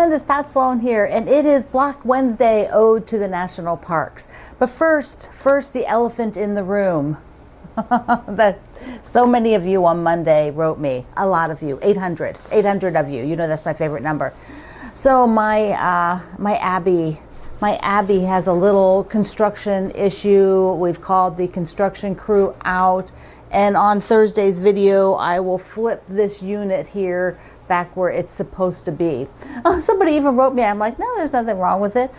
everyone, it's Pat Sloan here, and it is Block Wednesday, Ode to the National Parks. But first, the elephant in the room. That so many of you on Monday wrote me, a lot of you, 800 of you. You know that's my favorite number. So my Abby has a little construction issue. We've called the construction crew out, and on Thursday's video, I will flip this unit here back where it's supposed to be. Oh, somebody even wrote me, I'm like, no, there's nothing wrong with it.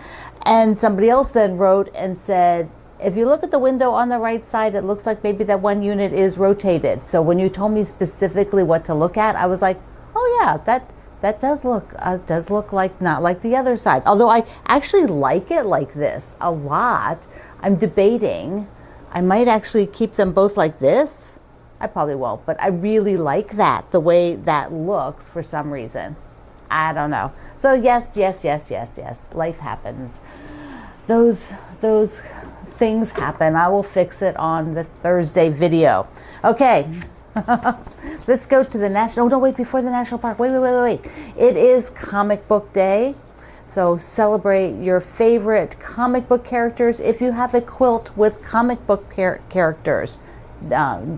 And somebody else then wrote and said, if you look at the window on the right side, it looks like maybe that one unit is rotated. So when you told me specifically what to look at, I was like, oh yeah, that does look like not like the other side. Although I actually like it like this a lot. I'm debating. I might actually keep them both like this. I probably won't, but I really like that, the way that looks for some reason. I don't know. So yes. Life happens. Those things happen. I will fix it on the Thursday video. Okay. Let's go to the national. Oh, no, wait, before the national park. Wait. It is comic book day. So celebrate your favorite comic book characters. If you have a quilt with comic book characters,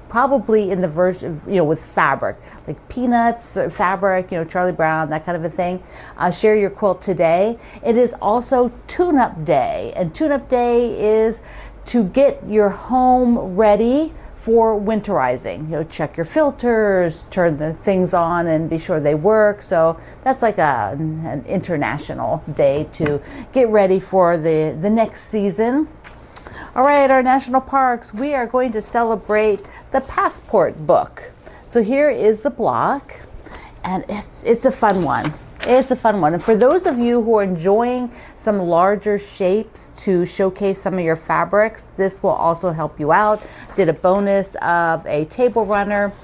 probably in the version, with fabric, like Peanuts or fabric, Charlie Brown, that kind of a thing. Share your quilt today. It is also tune-up day, and tune-up day is to get your home ready for winterizing. Check your filters, turn the things on and be sure they work. So that's like an international day to get ready for the next season. All right, our national parks, we are going to celebrate the Passport book. So here is the block, and it's a fun one. It's a fun one. And for those of you who are enjoying some larger shapes to showcase some of your fabrics, this will also help you out. Did a bonus of a table runner.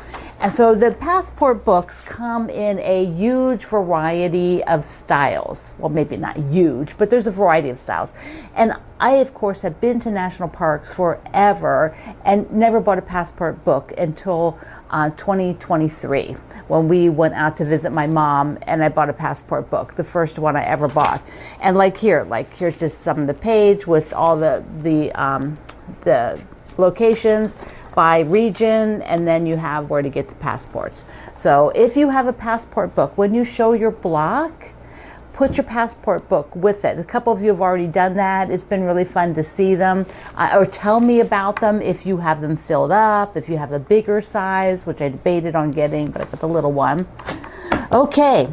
And so the Passport books come in a huge variety of styles. Well, maybe not huge, but there's a variety of styles. And I, of course, have been to national parks forever and never bought a Passport book until 2023, when we went out to visit my mom, and I bought a Passport book, the first one I ever bought. And here's just some of the page with all the locations by region, and then you have where to get the passports. So if you have a Passport book, when you show your block, put your Passport book with it. A couple of you have already done that. It's been really fun to see them, or tell me about them if you have them filled up, if you have a bigger size, which I debated on getting, but I got the little one. Okay,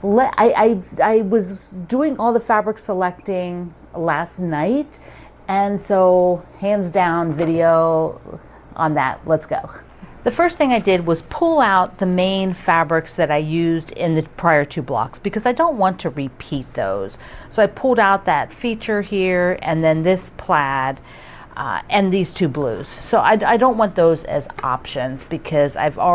I was doing all the fabric selecting last night, and so hands down video on that. Let's go. The first thing I did was pull out the main fabrics that I used in the prior two blocks, because I don't want to repeat those. So I pulled out that feature here, and then this plaid, and these two blues. So I don't want those as options, because they're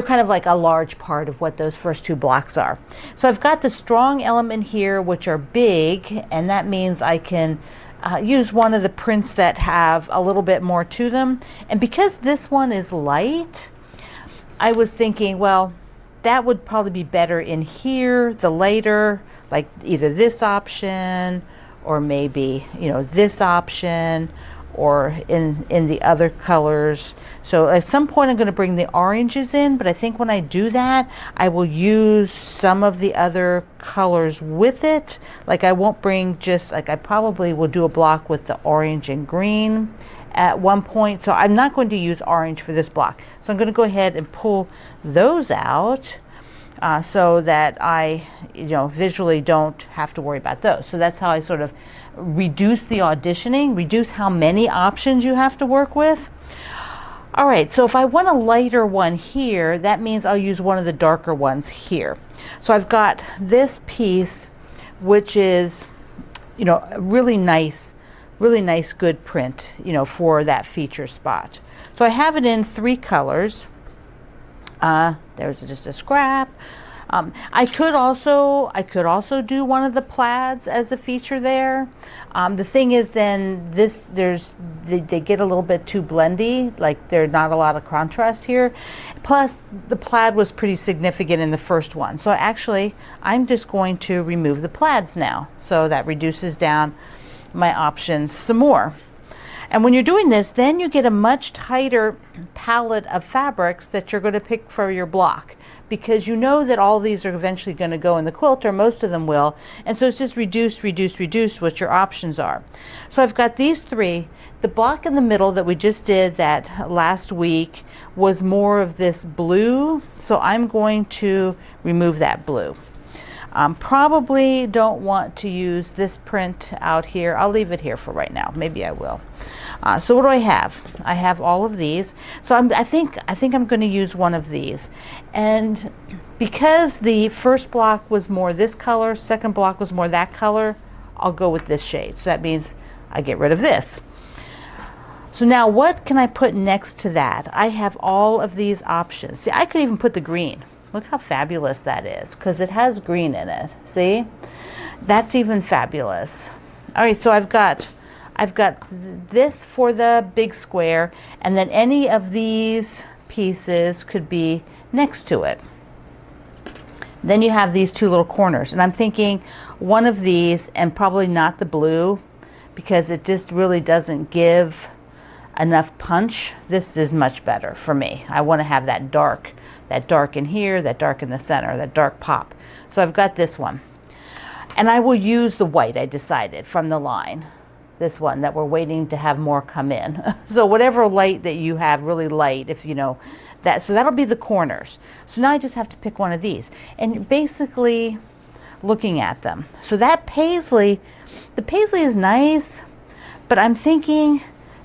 kind of like a large part of what those first two blocks are. So I've got the strong element here, which are big, and that means I can use one of the prints that have a little bit more to them. And because this one is light, I was thinking, well, that would probably be better in here, the lighter, like either this option or maybe, this option, or in the other colors. So at some point I'm going to bring the oranges in, but I think when I do that, I will use some of the other colors with it. Like I won't bring I probably will do a block with the orange and green at one point. So I'm not going to use orange for this block. So I'm going to go ahead and pull those out so that I, visually don't have to worry about those. So that's how I sort of reduce the auditioning, reduce how many options you have to work with. All right, so if I want a lighter one here, that means I'll use one of the darker ones here. So I've got this piece, which is, really nice, good print, for that feature spot. So I have it in 3 colors. There's just a scrap. I could also do one of the plaids as a feature there. The thing is, then they get a little bit too blendy, like there's not a lot of contrast here. Plus, the plaid was pretty significant in the first one. So actually, I'm just going to remove the plaids now. So that reduces down my options some more. And when you're doing this, then you get a much tighter palette of fabrics that you're going to pick for your block, because you know that all these are eventually going to go in the quilt, or most of them will. And so it's just reduce, reduce, reduce what your options are. So I've got these three. The block in the middle that we just did that last week was more of this blue. So I'm going to remove that blue. Probably don't want to use this print out here. I'll leave it here for right now. Maybe I will. So what do I have? I have all of these. So I think I'm going to use one of these. And because the first block was more this color, second block was more that color, I'll go with this shade. So that means I get rid of this. So now what can I put next to that? I have all of these options. See, I could even put the green. Look how fabulous that is, because it has green in it. See? That's even fabulous. All right, so I've got this for the big square, and then any of these pieces could be next to it. Then you have these two little corners, and I'm thinking one of these, and probably not the blue, because it just really doesn't give enough punch. This is much better for me. I want to have that dark in here, that dark in the center, that dark pop. So I've got this one. And I will use the white, I decided, from the line. This one that we're waiting to have more come in. So whatever light that you have, really light, if you know that. So that'll be the corners. So now I just have to pick one of these. And basically looking at them. So that paisley, the paisley is nice, but I'm thinking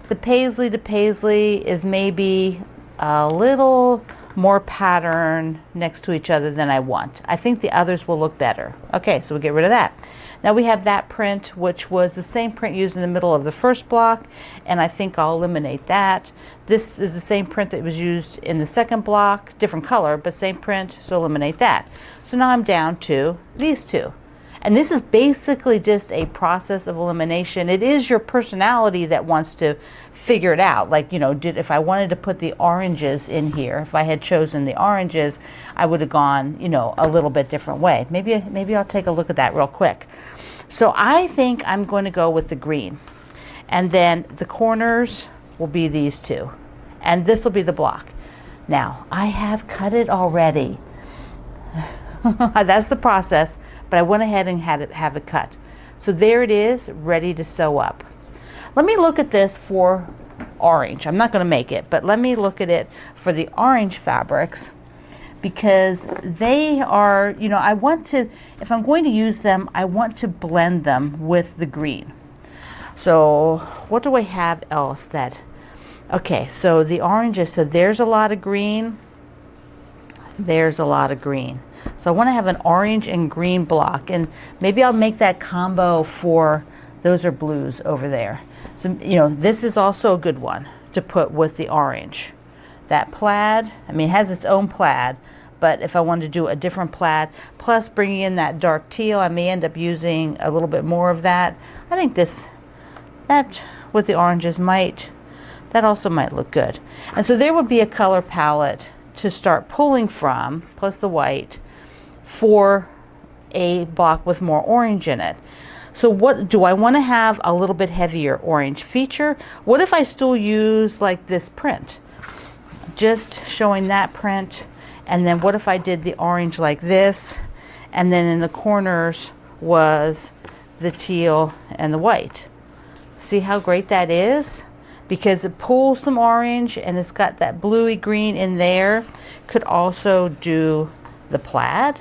the paisley to paisley is maybe a little more pattern next to each other than I want. I think the others will look better. Okay, so we'll get rid of that. Now we have that print, which was the same print used in the middle of the first block, and I think I'll eliminate that. This is the same print that was used in the second block, different color, but same print, so eliminate that. So now I'm down to these two. And this is basically just a process of elimination. It is your personality that wants to figure it out. Like, you know, if I wanted to put the oranges in here, if I had chosen the oranges, I would have gone, you know, a little bit different way. Maybe I'll take a look at that real quick. So I think I'm going to go with the green. And then the corners will be these two. And this will be the block. Now, I have cut it already. That's the process, but I went ahead and have it cut. So there it is, ready to sew up. Let me look at this for orange. I'm not going to make it, but let me look at it for the orange fabrics, because they are, you know, I want to, if I'm going to use them, I want to blend them with the green. So what do I have else that, okay, so the oranges, so there's a lot of green. There's a lot of green. So I want to have an orange and green block, and maybe I'll make that combo for, those are blues over there. So, you know, this is also a good one to put with the orange. That plaid, I mean, it has its own plaid, but if I wanted to do a different plaid, plus bringing in that dark teal, I may end up using a little bit more of that. I think that with the oranges that also might look good. And so there would be a color palette to start pulling from, plus the white, for a block with more orange in it. So what do I want to have? A little bit heavier orange feature. What if I still use like this print? Just showing that print. And then what if I did the orange like this, and then in the corners was the teal and the white? See how great that is? Because it pulls some orange and it's got that bluey green in there. Could also do the plaid.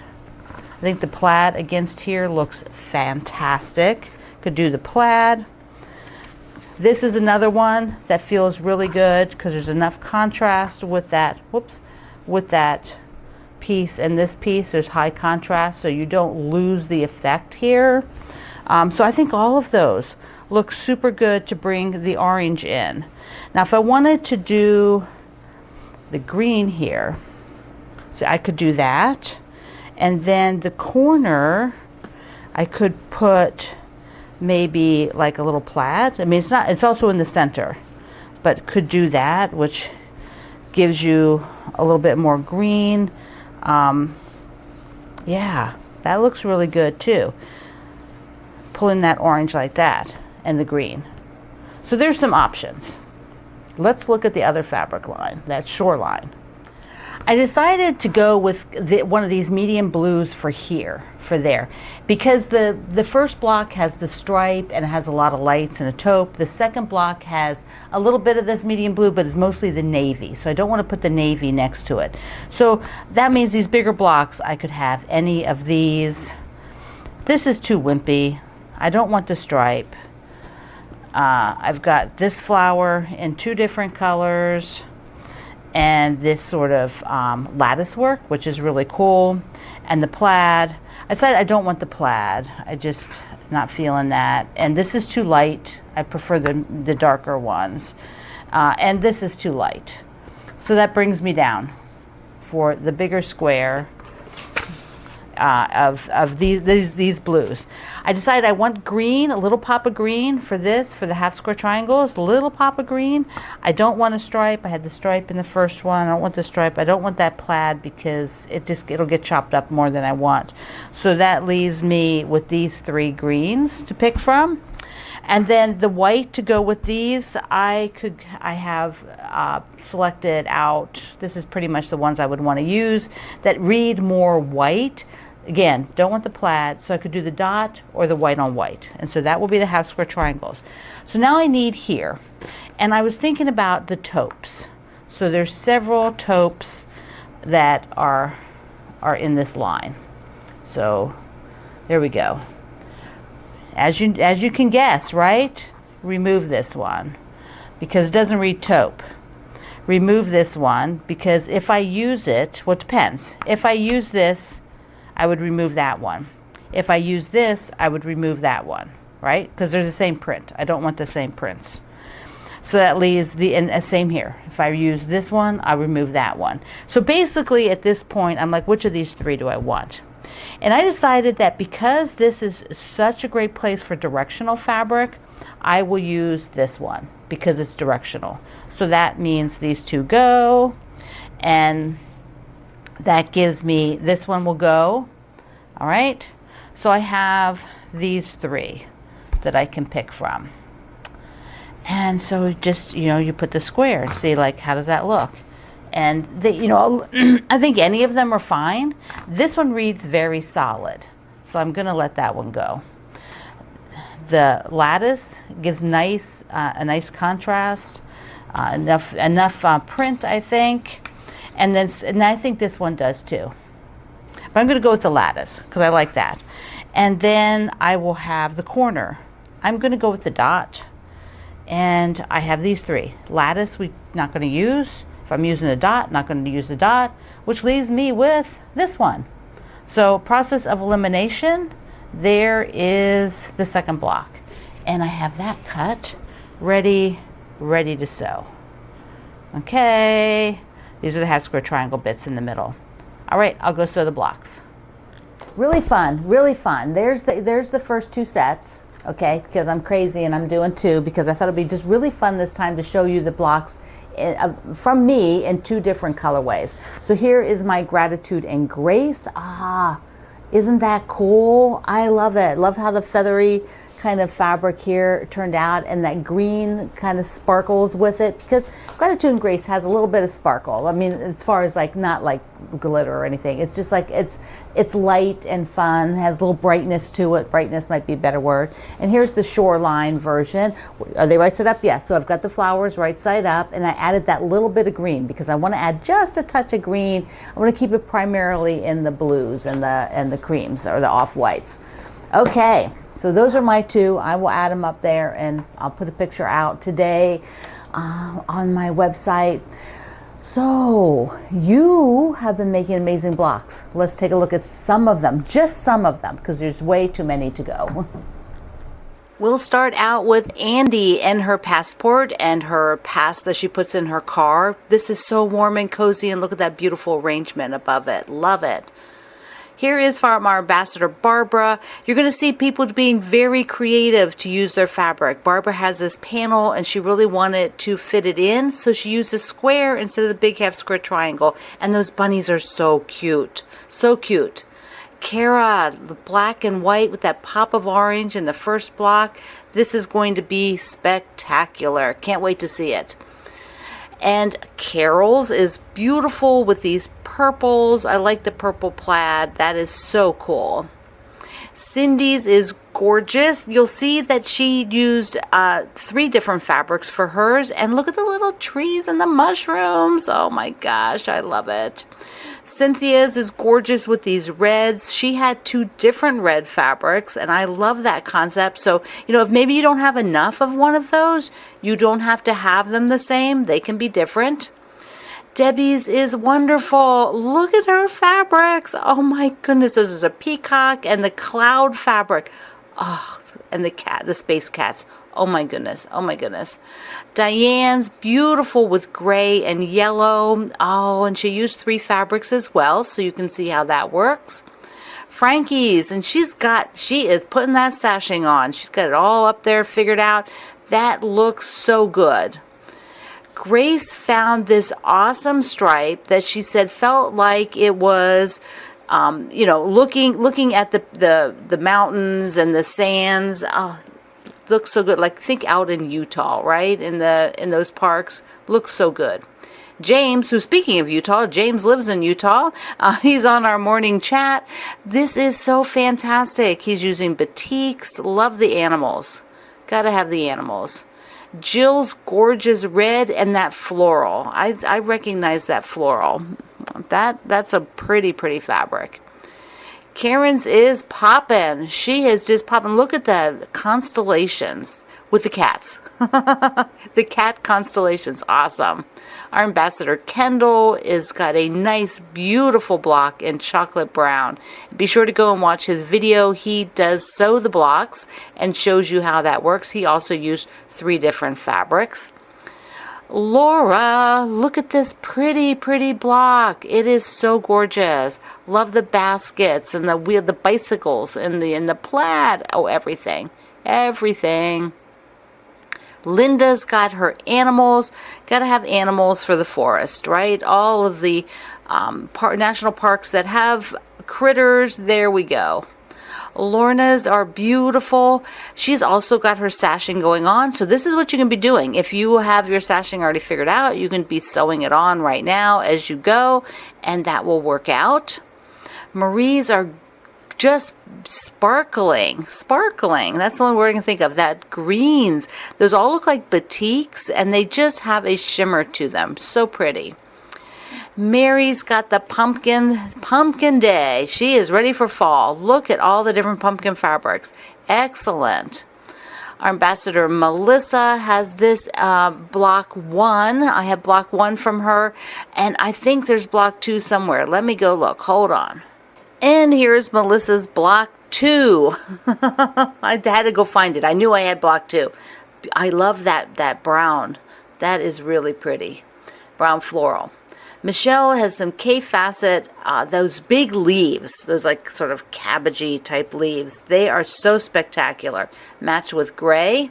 I think the plaid against here looks fantastic. Could do the plaid. This is another one that feels really good because there's enough contrast with that, with that piece and this piece. There's high contrast, so you don't lose the effect here. So I think all of those look super good to bring the orange in. Now if I wanted to do the green here, so I could do that. And then the corner, I could put maybe like a little plaid. I mean, it's also in the center, but could do that, which gives you a little bit more green. Yeah, that looks really good too. Pulling that orange like that and the green. So there's some options. Let's look at the other fabric line, that shoreline. I decided to go with one of these medium blues for there, because the first block has the stripe and it has a lot of lights and a taupe. The second block has a little bit of this medium blue, but it's mostly the navy. So I don't want to put the navy next to it. So that means these bigger blocks, I could have any of these. This is too wimpy. I don't want the stripe. I've got this flower in 2 different colors, and this sort of lattice work, which is really cool, and the plaid. I decided I don't want the plaid. I just not feeling that. And this is too light. I prefer the darker ones. And this is too light. So that brings me down for the bigger square of these blues. I decided I want green, a little pop of green for this, for the half square triangles, a little pop of green. I don't want a stripe. I had the stripe in the first one. I don't want the stripe. I don't want that plaid because it'll get chopped up more than I want. So that leaves me with these 3 greens to pick from. And then the white to go with these, I have selected out, this is pretty much the ones I would want to use, that read more white. Again, don't want the plaid, so I could do the dot or the white on white. And so that will be the half square triangles. So now I need here. And I was thinking about the taupes. So there's several taupes that are in this line. So there we go. As you can guess, right? Remove this one because it doesn't read taupe. Remove this one because if I use it, well, it depends. If I use this, I would remove that one. If I use this, I would remove that one, right? Because they're the same print. I don't want the same prints. So that leaves and same here. If I use this one, I remove that one. So basically at this point, I'm like, which of these 3 do I want? And I decided that because this is such a great place for directional fabric, I will use this one because it's directional. So that means these 2 go, and that gives me, this one will go. All right. So I have these 3 that I can pick from. And so just, you put the square and see like, how does that look? And I think any of them are fine. This one reads very solid. So I'm going to let that one go. The lattice gives a nice contrast, enough print, I think. And I think this one does too. But I'm going to go with the lattice because I like that. And then I will have the corner. I'm going to go with the dot. And I have these 3. Lattice we're not going to use. If I'm using the dot, not going to use the dot, which leaves me with this one. So process of elimination, there is the second block. And I have that cut, ready to sew. Okay. These are the half square triangle bits in the middle. All right, I'll go sew the blocks. Really fun, really fun. There's the first 2 sets, okay, because I'm crazy and I'm doing 2 because I thought it'd be just really fun this time to show you the blocks from me in 2 different colorways. So here is my Gratitude and Grace. Isn't that cool? I love it. Love how the feathery kind of fabric here turned out, and that green kind of sparkles with it, because Gratitude and Grace has a little bit of sparkle. I mean, as far as like, not like glitter or anything. It's just like, it's light and fun, has a little brightness to it. Brightness might be a better word. And here's the shoreline version. Are they right side up? Yes. So I've got the flowers right side up, and I added that little bit of green because I want to add just a touch of green. I want to keep it primarily in the blues and the creams or the off-whites. Okay. So those are my 2. I will add them up there, and I'll put a picture out today on my website. So you have been making amazing blocks. Let's take a look at some of them, just some of them, because there's way too many to go. We'll start out with Andy and her passport and her pass that she puts in her car. This is so warm and cozy, and look at that beautiful arrangement above it. Love it. Here is from our ambassador, Barbara. You're going to see people being very creative to use their fabric. Barbara has this panel and she really wanted to fit it in, so she used a square instead of the big half square triangle. And those bunnies are so cute. So cute. Kara, the black and white with that pop of orange in the first block. This is going to be spectacular. Can't wait to see it. And Carol's is beautiful with these purples. I like the purple plaid. That is so cool. Cindy's is gorgeous. You'll see that she used 3 different fabrics for hers. And look at the little trees and the mushrooms. Oh my gosh, I love it. Cynthia's is gorgeous with these reds. She had 2 different red fabrics, and I love that concept. So, if maybe you don't have enough of one of those, you don't have to have them the same. They can be different. Debbie's is wonderful. Look at her fabrics. Oh my goodness, this is a peacock and the cloud fabric. Oh, and the space cats. Oh my goodness. Oh my goodness. Diane's beautiful with gray and yellow. Oh, and she used 3 fabrics as well, so you can see how that works. Frankie's, and she is putting that sashing on. She's got it all up there figured out. That looks so good. Grace found this awesome stripe that she said felt like it was looking at the mountains and the sands. Oh, looks so good. Like, think out in Utah, right? In those parks. Looks so good. James, who's speaking of Utah, James lives in Utah. He's on our morning chat. This is so fantastic. He's using batiks. Love the animals. Gotta have the animals. Jill's gorgeous red and that floral. I recognize that floral. That's a pretty fabric. Karen's is poppin'. She is just poppin'. Look at the constellations with the cats. The cat constellations. Awesome. Our ambassador Kendall is got a nice, beautiful block in chocolate brown. Be sure to go and watch his video. He does sew the blocks and shows you how that works. He also used 3 different fabrics. Laura, look at this pretty block. It is so gorgeous. Love the baskets and the bicycles and the plaid. Oh, everything. Linda's got her animals. Got to have animals for the forest, right? All of the national parks that have critters, there we go. Lorna's are beautiful. She's also got her sashing going on. So this is what you can be doing. If you have your sashing already figured out, you can be sewing it on right now as you go, and that will work out. Marie's are just sparkling. That's the only word I can think of. That greens. Those all look like batiks, and they just have a shimmer to them. So pretty. Mary's got the pumpkin day. She is ready for fall. Look at all the different pumpkin fabrics. Excellent. Our ambassador Melissa has this block 1. I have block 1 from her, and I think there's block 2 somewhere. Let me go look. Hold on. And here's Melissa's block 2. I had to go find it. I knew I had block 2. I love that brown. That is really pretty. Brown floral. Michelle has some K-facet, those big leaves, those like sort of cabbagey type leaves. They are so spectacular. Matched with gray.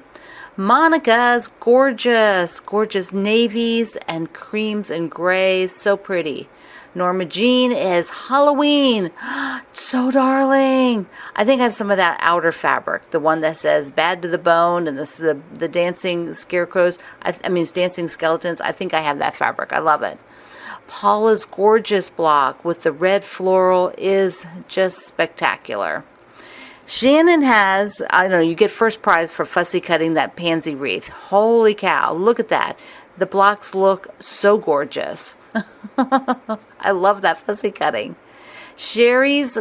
Monica's gorgeous navies and creams and grays. So pretty. Norma Jean is Halloween. So darling. I think I have some of that outer fabric, the one that says bad to the bone and the dancing scarecrows. Dancing skeletons. I think I have that fabric. I love it. Paula's gorgeous block with the red floral is just spectacular. Shannon has, you get first prize for fussy cutting that pansy wreath. Holy cow, look at that. The blocks look so gorgeous. I love that fussy cutting. Sherry's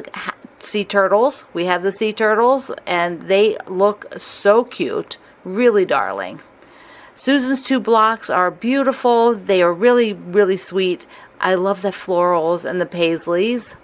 sea turtles. We have the sea turtles, and they look so cute. Really darling. Susan's 2 blocks are beautiful. They are really sweet. I love the florals and the paisleys.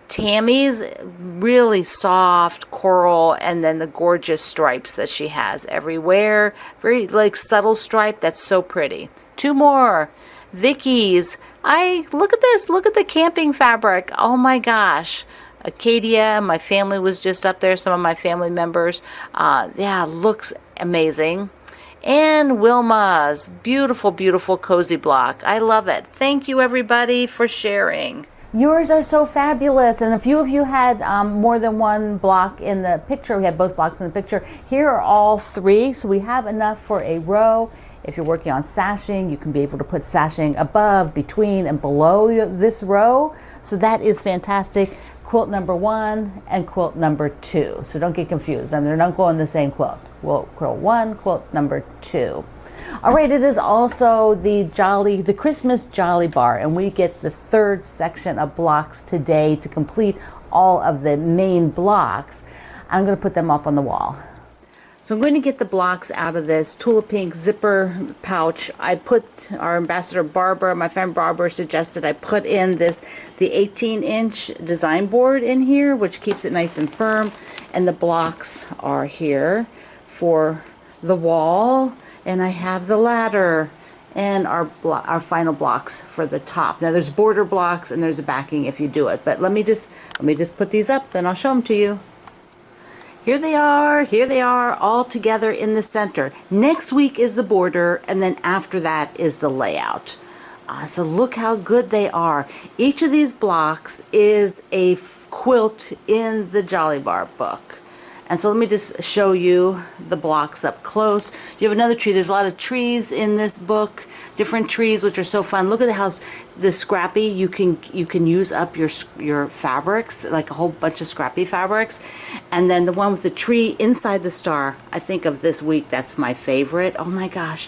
Tammy's really soft coral, and then the gorgeous stripes that she has everywhere. Very subtle stripe. That's so pretty. 2 more. Vicky's. Look at this. Look at the camping fabric. Oh my gosh. Acadia, my family was just up there, some of my family members. Yeah, looks amazing. And Wilma's beautiful, beautiful cozy block. I love it. Thank you, everybody, for sharing. Yours are so fabulous. And a few of you had more than one block in the picture. We had both blocks in the picture. Here are all three. So we have enough for a row. If you're working on sashing, you can be able to put sashing above, between, and below this row. So that is fantastic. Quilt number 1 and quilt number 2. So don't get confused. And they're not going the same quilt. Quilt 1, quilt number 2. All right, it is also the Christmas Jolly Bar, and we get the third section of blocks today to complete all of the main blocks. I'm going to put them up on the wall. So I'm going to get the blocks out of this Tula Pink zipper pouch. I put our ambassador Barbara, my friend Barbara suggested I put in the 18-inch design board in here, which keeps it nice and firm. And the blocks are here for the wall. And I have the ladder and our final blocks for the top. Now there's border blocks and there's a backing if you do it. But let me just put these up and I'll show them to you. Here they are all together in the center. Next week is the border, and then after that is the layout. So look how good they are. Each of these blocks is a quilt in the Jolly Bar book. And so let me just show you the blocks up close. You have another tree. There's a lot of trees in this book, different trees, which are so fun. Look at the house, the scrappy. You can use up your fabrics, like a whole bunch of scrappy fabrics. And then the one with the tree inside the star, I think of this week, that's my favorite. Oh my gosh.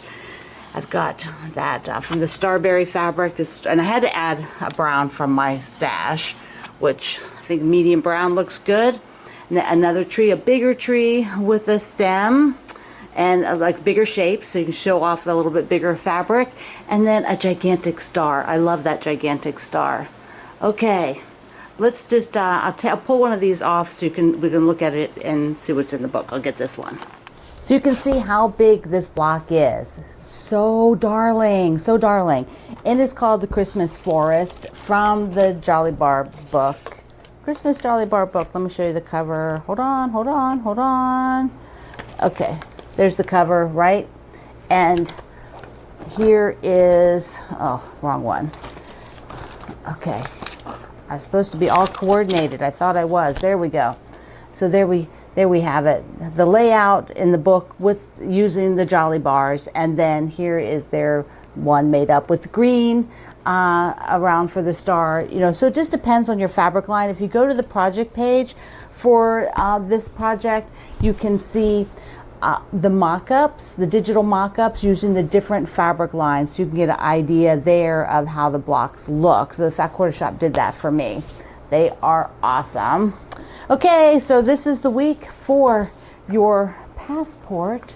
I've got that from the Starberry fabric, and I had to add a brown from my stash, which I think medium brown looks good. Another tree, a bigger tree with a stem and like bigger shape, so you can show off a little bit bigger fabric. And then a gigantic star. I love that gigantic star. Okay, let's just I'll pull one of these off so we can look at it and see what's in the book. I'll get this one. So you can see how big this block is. So darling, so darling. It is called the Christmas Forest from the Jolly Bar book. Christmas Jolly Bar book. Let me show you the cover. Hold on. Okay, there's the cover, right? And here is, oh, wrong one. Okay, I was supposed to be all coordinated. I thought I was. There we go. So there we have it. The layout in the book with using the Jolly Bars, and then here is their one made up with green around for the star. So it just depends on your fabric line. If you go to the project page for this project, you can see the mock-ups, the digital mock-ups using the different fabric lines, so you can get an idea there of how the blocks look. So the Fat Quarter Shop did that for me. They are awesome. Okay, so this is the week for your passport,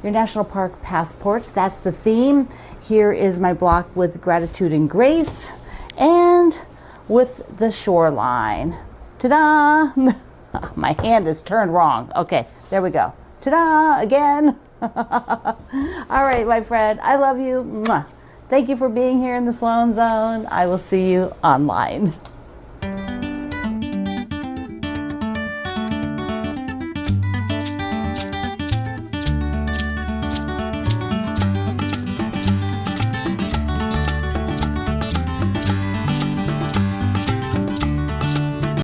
your national park passports. That's the theme. Here is my block with gratitude and grace and with the shoreline. Ta-da! My hand is turned wrong. Okay, there we go. Ta-da! Again. All right, my friend. I love you. Mwah. Thank you for being here in the Sloan Zone. I will see you online.